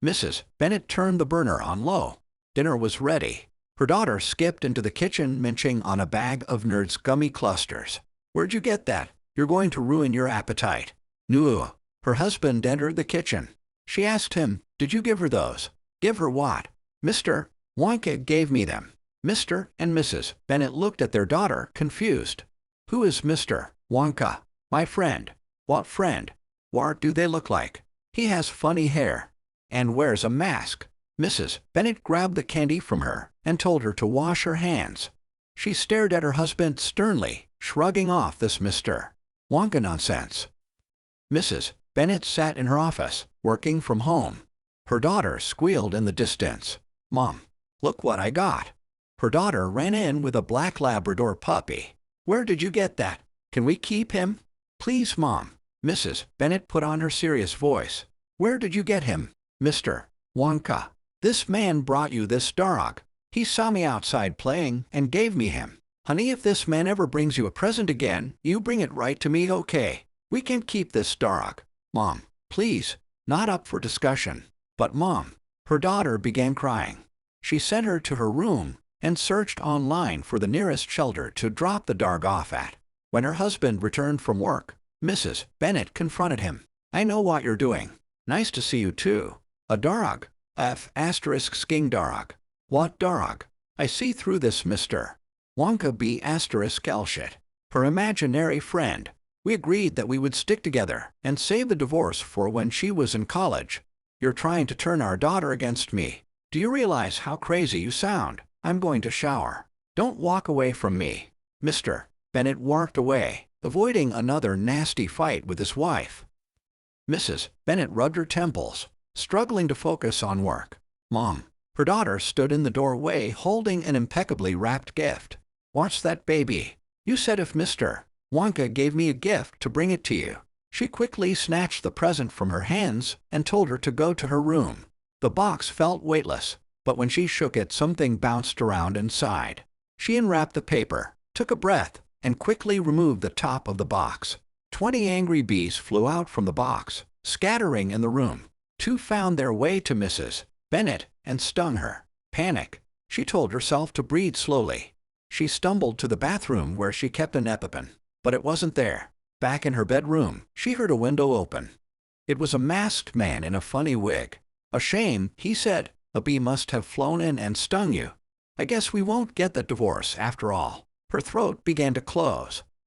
Mrs. Bennet turned the burner on low. Dinner was ready. Her daughter skipped into the kitchen munching on a bag of Nerds gummy clusters. "Where'd you get that? You're going to ruin your appetite." "No." Her husband entered the kitchen. She asked him, "Did you give her those?" "Give her what?" "Mr. Wonka gave me them." Mr. and Mrs. Bennet looked at their daughter, confused. "Who is Mr. Wonka?" "My friend." "What friend? What do they look like?" "He has funny hair and wears a mask." Mrs. Bennet grabbed the candy from her and told her to wash her hands. She stared at her husband sternly, shrugging off this Mr. Wonka nonsense. Mrs. Bennet sat in her office, working from home. Her daughter squealed in the distance. "Mom, look what I got." Her daughter ran in with a black Labrador puppy. "Where did you get that? Can we keep him?" "Please, Mom." Mrs. Bennet put on her serious voice. "Where did you get him, Mr. Wonka?" "This man brought you this dog. He saw me outside playing and gave me him." "Honey, if this man ever brings you a present again, you bring it right to me, okay? We can't keep this dog." "Mom, please." Not up for discussion. "But Mom." Her daughter began crying. She sent her to her room and searched online for the nearest shelter to drop the dog off at. When her husband returned from work, Mrs. Bennet confronted him. "I know what you're doing. Nice to see you too. A dog? Sking dog. What dog? I see through this Mr. Wonka L-shit. Her imaginary friend. We agreed that we would stick together and save the divorce for when she was in college. You're trying to turn our daughter against me. Do you realize how crazy you sound? I'm going to shower. Don't walk away from me." Mr. Bennet walked away, avoiding another nasty fight with his wife. Mrs. Bennet rubbed her temples, struggling to focus on work. "Mom." Her daughter stood in the doorway holding an impeccably wrapped gift. "What's that, baby?" "You said if Mr. Wonka gave me a gift to bring it to you." She quickly snatched the present from her hands and told her to go to her room. The box felt weightless, but when she shook it, something bounced around inside. She unwrapped the paper, took a breath, and quickly removed the top of the box. 20 angry bees flew out from the box, scattering in the room. 2 found their way to Mrs. Bennet and stung her. Panic. She told herself to breathe slowly. She stumbled to the bathroom where she kept an EpiPen, but it wasn't there. Back in her bedroom, she heard a window open. It was a masked man in a funny wig. "A shame," he said. "A bee must have flown in and stung you. I guess we won't get the divorce after all." Her throat began to close.